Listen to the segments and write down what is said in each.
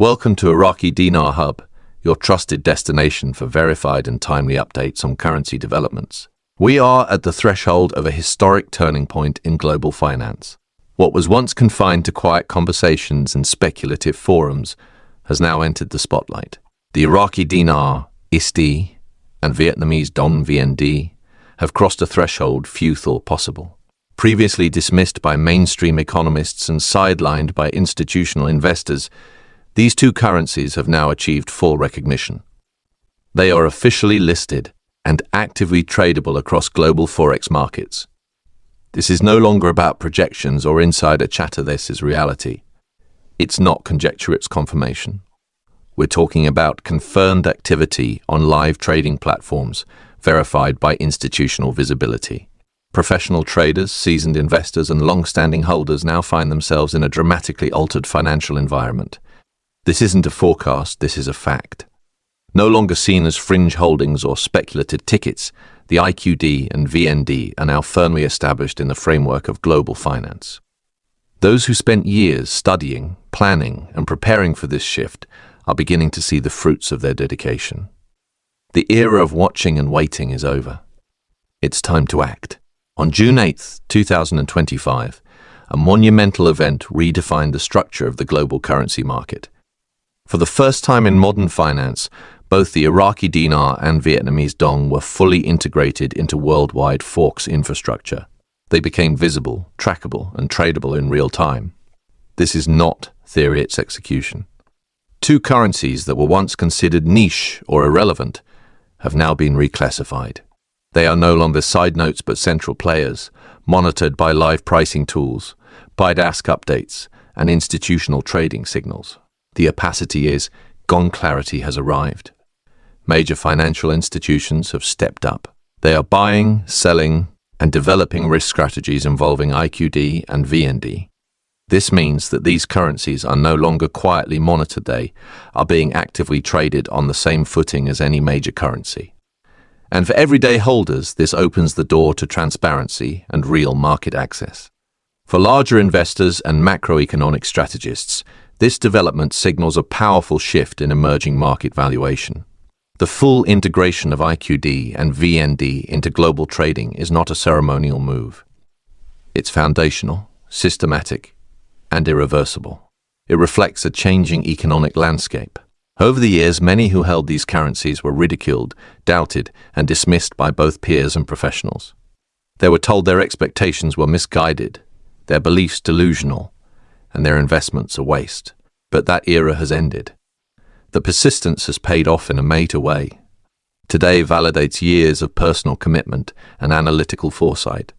Welcome to Iraqi Dinar Hub, your trusted destination for verified and timely updates on currency developments. We are at the threshold of a historic turning point in global finance. What was once confined to quiet conversations and speculative forums has now entered the spotlight. The Iraqi Dinar, IQD, and Vietnamese Dong VND have crossed a threshold few thought possible. Previously dismissed by mainstream economists and sidelined by institutional investors, these two currencies have now achieved full recognition. They are officially listed and actively tradable across global Forex markets. This is no longer about projections or insider chatter. This is reality. It's not conjecture, it's confirmation. We're talking about confirmed activity on live trading platforms, verified by institutional visibility. Professional traders, seasoned investors, and long-standing holders now find themselves in a dramatically altered financial environment. This isn't a forecast, this is a fact. No longer seen as fringe holdings or speculative tickets, the IQD and VND are now firmly established in the framework of global finance. Those who spent years studying, planning, and preparing for this shift are beginning to see the fruits of their dedication. The era of watching and waiting is over. It's time to act. On June 8, 2025, a monumental event redefined the structure of the global currency market. For the first time in modern finance, both the Iraqi Dinar and Vietnamese Dong were fully integrated into worldwide Forex infrastructure. They became visible, trackable, and tradable in real time. This is not theory, it's execution. Two currencies that were once considered niche or irrelevant have now been reclassified. They are no longer side notes but central players, monitored by live pricing tools, bid-ask updates, and institutional trading signals. The opacity is gone, clarity has arrived. Major financial institutions have stepped up. They are buying, selling, and developing risk strategies involving IQD and VND. This means that these currencies are no longer quietly monitored, they are being actively traded on the same footing as any major currency. And for everyday holders, this opens the door to transparency and real market access. For larger investors and macroeconomic strategists, this development signals a powerful shift in emerging market valuation. The full integration of IQD and VND into global trading is not a ceremonial move. It's foundational, systematic, and irreversible. It reflects a changing economic landscape. Over the years, many who held these currencies were ridiculed, doubted, and dismissed by both peers and professionals. They were told their expectations were misguided, their beliefs delusional, and their investments a waste. But that era has ended. The persistence has paid off in a major way. Today validates years of personal commitment and analytical foresight.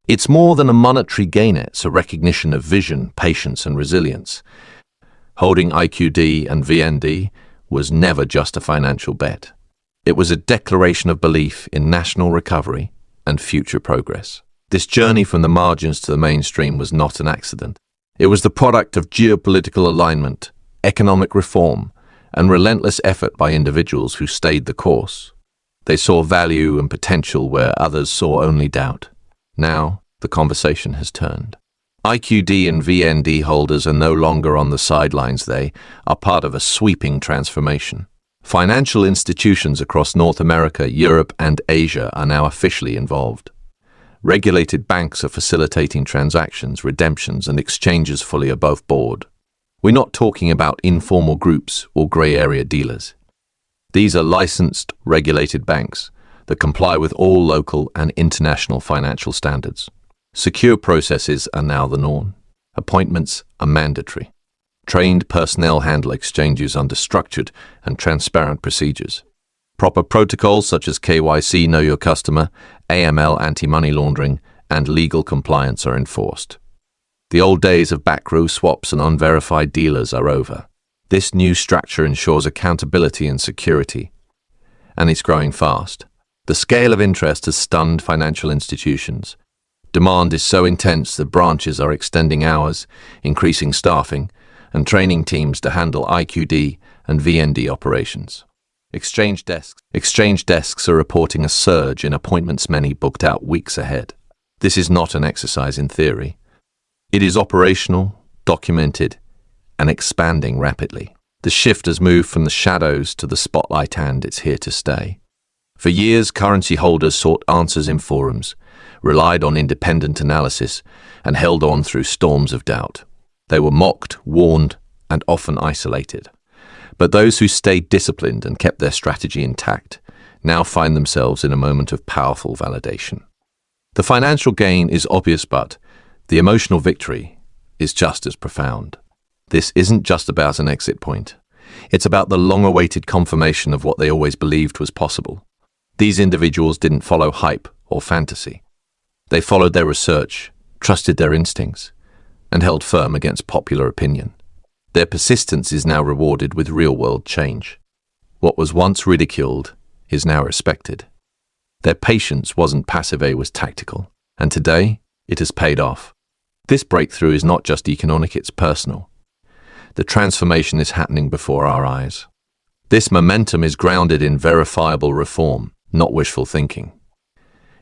It's more than a monetary gain, it's a recognition of vision, patience, and resilience. Holding IQD and VND was never just a financial bet. It was a declaration of belief in national recovery and future progress. This journey from the margins to the mainstream was not an accident. It was the product of geopolitical alignment, economic reform, and relentless effort by individuals who stayed the course. They saw value and potential where others saw only doubt. Now, the conversation has turned. IQD and VND holders are no longer on the sidelines, they are part of a sweeping transformation. Financial institutions across North America, Europe, and Asia are now officially involved. Regulated banks are facilitating transactions, redemptions, and exchanges fully above board. We're not talking about informal groups or grey area dealers. These are licensed, regulated banks that comply with all local and international financial standards. Secure processes are now the norm. Appointments are mandatory. Trained personnel handle exchanges under structured and transparent procedures. Proper protocols such as KYC, Know Your Customer, AML, anti-money laundering, and legal compliance are enforced. The old days of backrow swaps and unverified dealers are over. This new structure ensures accountability and security, and it's growing fast. The scale of interest has stunned financial institutions. Demand is so intense that branches are extending hours, increasing staffing, and training teams to handle IQD and VND operations. Exchange desks are reporting a surge in appointments, many booked out weeks ahead. This is not an exercise in theory. It is operational, documented, and expanding rapidly. The shift has moved from the shadows to the spotlight, and it's here to stay. For years, currency holders sought answers in forums, relied on independent analysis, and held on through storms of doubt. They were mocked, warned, and often isolated. But those who stayed disciplined and kept their strategy intact now find themselves in a moment of powerful validation. The financial gain is obvious, but the emotional victory is just as profound. This isn't just about an exit point. It's about the long-awaited confirmation of what they always believed was possible. These individuals didn't follow hype or fantasy. They followed their research, trusted their instincts, and held firm against popular opinion. Their persistence is now rewarded with real-world change. What was once ridiculed is now respected. Their patience wasn't passive, it was tactical, and today it has paid off. This breakthrough is not just economic, it's personal. The transformation is happening before our eyes. This momentum is grounded in verifiable reform, not wishful thinking.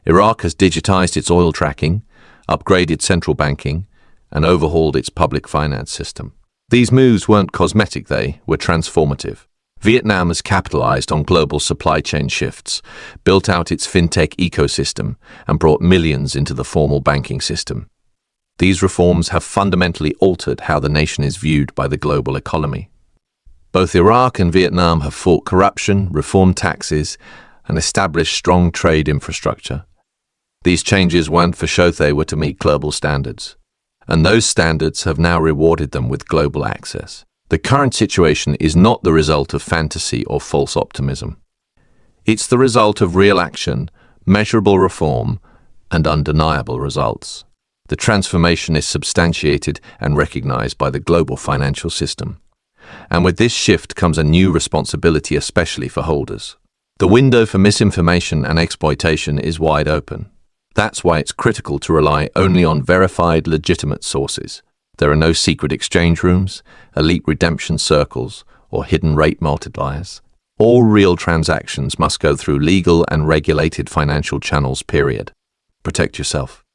Iraq has digitized its oil tracking, upgraded central banking, and overhauled its public finance system. These moves weren't cosmetic, they were transformative. Vietnam has capitalized on global supply chain shifts, built out its fintech ecosystem, and brought millions into the formal banking system. These reforms have fundamentally altered how the nation is viewed by the global economy. Both Iraq and Vietnam have fought corruption, reformed taxes, and established strong trade infrastructure. These changes weren't for show, they were to meet global standards. And those standards have now rewarded them with global access. The current situation is not the result of fantasy or false optimism. It's the result of real action, measurable reform, and undeniable results. The transformation is substantiated and recognized by the global financial system. And with this shift comes a new responsibility, especially for holders. The window for misinformation and exploitation is wide open. That's why it's critical to rely only on verified, legitimate sources. There are no secret exchange rooms, elite redemption circles, or hidden rate multipliers. All real transactions must go through legal and regulated financial channels, period. Protect yourself.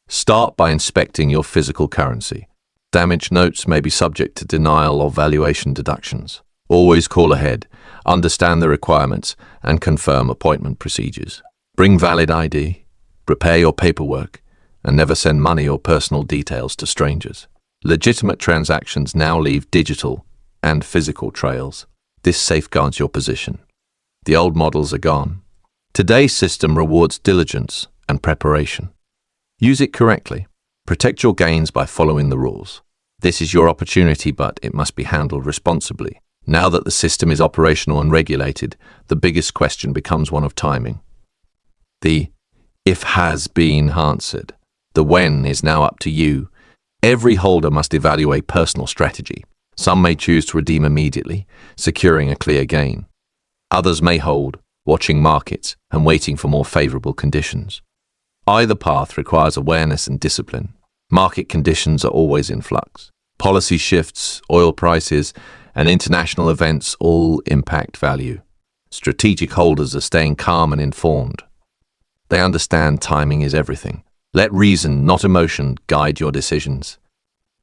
Start by inspecting your physical currency. Damaged notes may be subject to denial or valuation deductions. Always call ahead, understand the requirements, and confirm appointment procedures. Bring valid ID, prepare your paperwork, and never send money or personal details to strangers. Legitimate transactions now leave digital and physical trails. This safeguards your position. The old models are gone. Today's system rewards diligence and preparation. Use it correctly. Protect your gains by following the rules. This is your opportunity, but it must be handled responsibly. Now that the system is operational and regulated, the biggest question becomes one of timing. The if has been answered. The when is now up to you. Every holder must evaluate personal strategy. Some may choose to redeem immediately, securing a clear gain. Others may hold, watching markets and waiting for more favorable conditions. Either path requires awareness and discipline. Market conditions are always in flux. Policy shifts, oil prices, and international events all impact value. Strategic holders are staying calm and informed. They understand timing is everything. Let reason, not emotion, guide your decisions.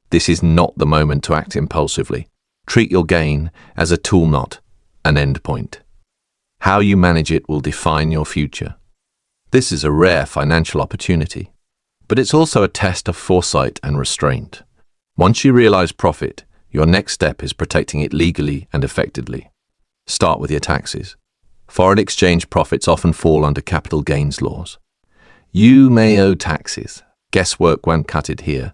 This is not the moment to act impulsively. Treat your gain as a tool, not an end point. How you manage it will define your future. This is a rare financial opportunity, but it's also a test of foresight and restraint. Once you realize profit, your next step is protecting it legally and effectively. Start with your taxes. Foreign exchange profits often fall under capital gains laws. You may owe taxes. Guesswork won't cut it here.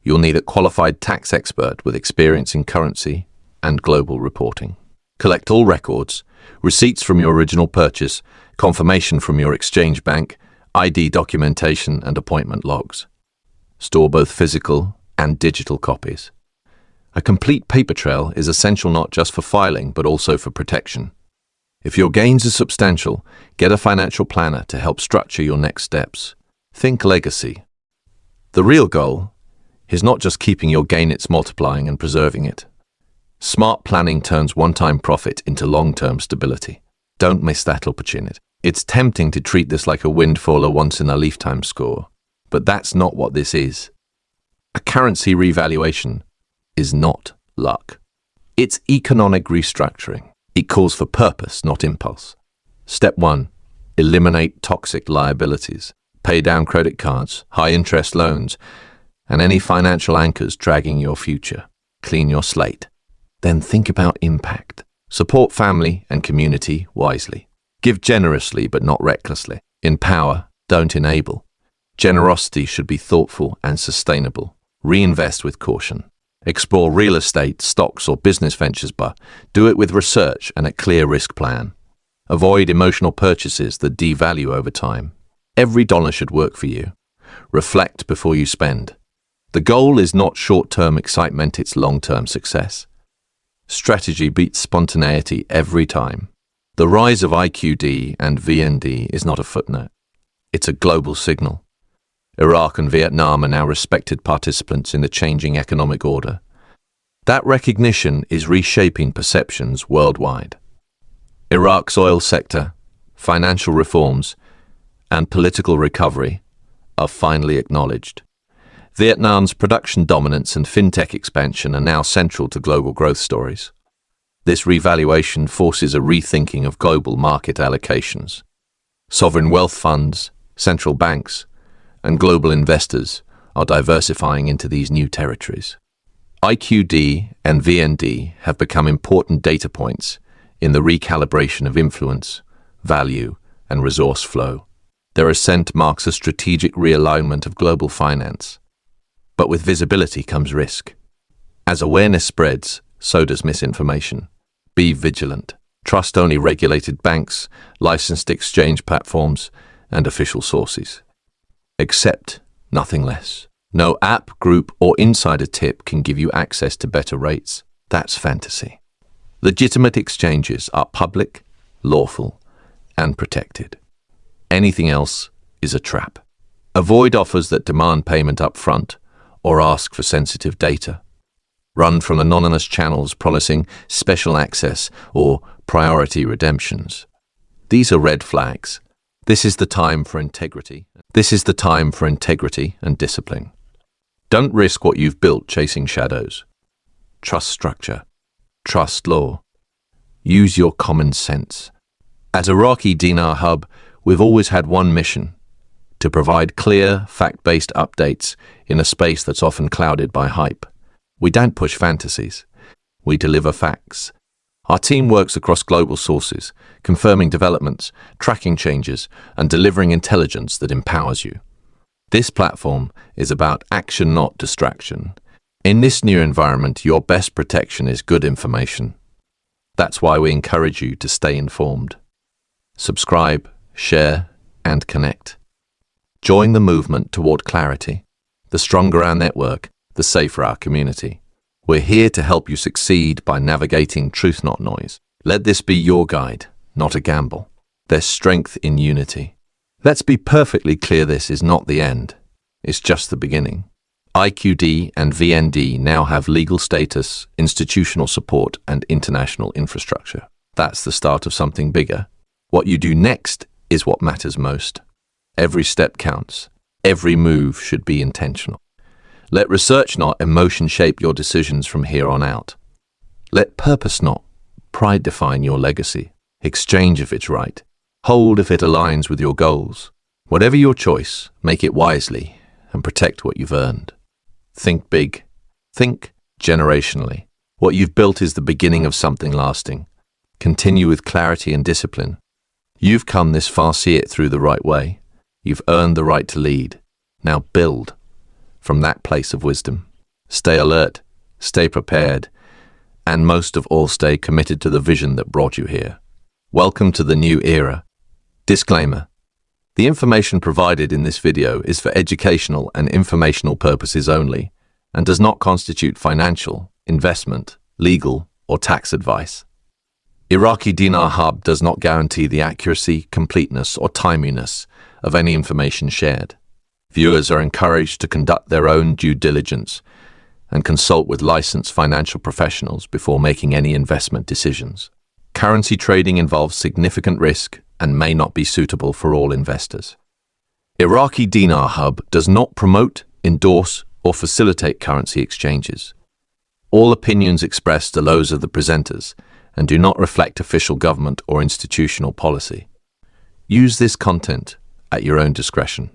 You'll need a qualified tax expert with experience in currency and global reporting. Collect all records, receipts from your original purchase, confirmation from your exchange bank, ID documentation, and appointment logs. Store both physical and digital copies. A complete paper trail is essential not just for filing, but also for protection. If your gains are substantial, get a financial planner to help structure your next steps. Think legacy. The real goal is not just keeping your gain, it's multiplying and preserving it. Smart planning turns one-time profit into long-term stability. Don't miss that opportunity. It's tempting to treat this like a windfall or once-in-a-lifetime score, but that's not what this is. A currency revaluation is not luck. It's economic restructuring. It calls for purpose, not impulse. Step 1. Eliminate toxic liabilities. Pay down credit cards, high-interest loans, and any financial anchors dragging your future. Clean your slate. Then think about impact. Support family and community wisely. Give generously but not recklessly. Empower, don't enable. Generosity should be thoughtful and sustainable. Reinvest with caution. Explore real estate, stocks, or business ventures, but do it with research and a clear risk plan. Avoid emotional purchases that devalue over time. Every dollar should work for you. Reflect before you spend. The goal is not short-term excitement, it's long-term success. Strategy beats spontaneity every time. The rise of IQD and VND is not a footnote. It's a global signal. Iraq and Vietnam are now respected participants in the changing economic order. That recognition is reshaping perceptions worldwide. Iraq's oil sector, financial reforms, and political recovery are finally acknowledged. Vietnam's production dominance and fintech expansion are now central to global growth stories. This revaluation forces a rethinking of global market allocations. Sovereign wealth funds, central banks, and global investors are diversifying into these new territories. IQD and VND have become important data points in the recalibration of influence, value, and resource flow. Their ascent marks a strategic realignment of global finance. But with visibility comes risk. As awareness spreads, so does misinformation. Be vigilant. Trust only regulated banks, licensed exchange platforms, and official sources. Accept nothing less. No app, group, or insider tip can give you access to better rates. That's fantasy. Legitimate exchanges are public, lawful, and protected. Anything else is a trap. Avoid offers that demand payment up front or ask for sensitive data. Run from anonymous channels promising special access or priority redemptions. These are red flags. This is the time for integrity. This is the time for integrity and discipline. Don't risk what you've built chasing shadows. Trust structure. Trust law. Use your common sense. At Iraqi Dinar Hub, we've always had one mission: to provide clear, fact-based updates in a space that's often clouded by hype. We don't push fantasies. We deliver facts. Our team works across global sources, confirming developments, tracking changes, and delivering intelligence that empowers you. This platform is about action, not distraction. In this new environment, your best protection is good information. That's why we encourage you to stay informed. Subscribe, share, and connect. Join the movement toward clarity. The stronger our network, the safer our community. We're here to help you succeed by navigating truth, not noise. Let this be your guide, not a gamble. There's strength in unity. Let's be perfectly clear, this is not the end. It's just the beginning. IQD and VND now have legal status, institutional support, and international infrastructure. That's the start of something bigger. What you do next is what matters most. Every step counts. Every move should be intentional. Let research, not emotion, shape your decisions from here on out. Let purpose, not pride, define your legacy. Exchange if it's right. Hold if it aligns with your goals. Whatever your choice, make it wisely and protect what you've earned. Think big. Think generationally. What you've built is the beginning of something lasting. Continue with clarity and discipline. You've come this far, see it through the right way. You've earned the right to lead. Now build from that place of wisdom. Stay alert, stay prepared, and most of all, stay committed to the vision that brought you here. Welcome to the new era. Disclaimer: the information provided in this video is for educational and informational purposes only and does not constitute financial, investment, legal, or tax advice. Iraqi Dinar Hub does not guarantee the accuracy, completeness, or timeliness of any information shared. Viewers are encouraged to conduct their own due diligence and consult with licensed financial professionals before making any investment decisions. Currency trading involves significant risk and may not be suitable for all investors. Iraqi Dinar Hub does not promote, endorse, or facilitate currency exchanges. All opinions expressed are those of the presenters and do not reflect official government or institutional policy. Use this content at your own discretion.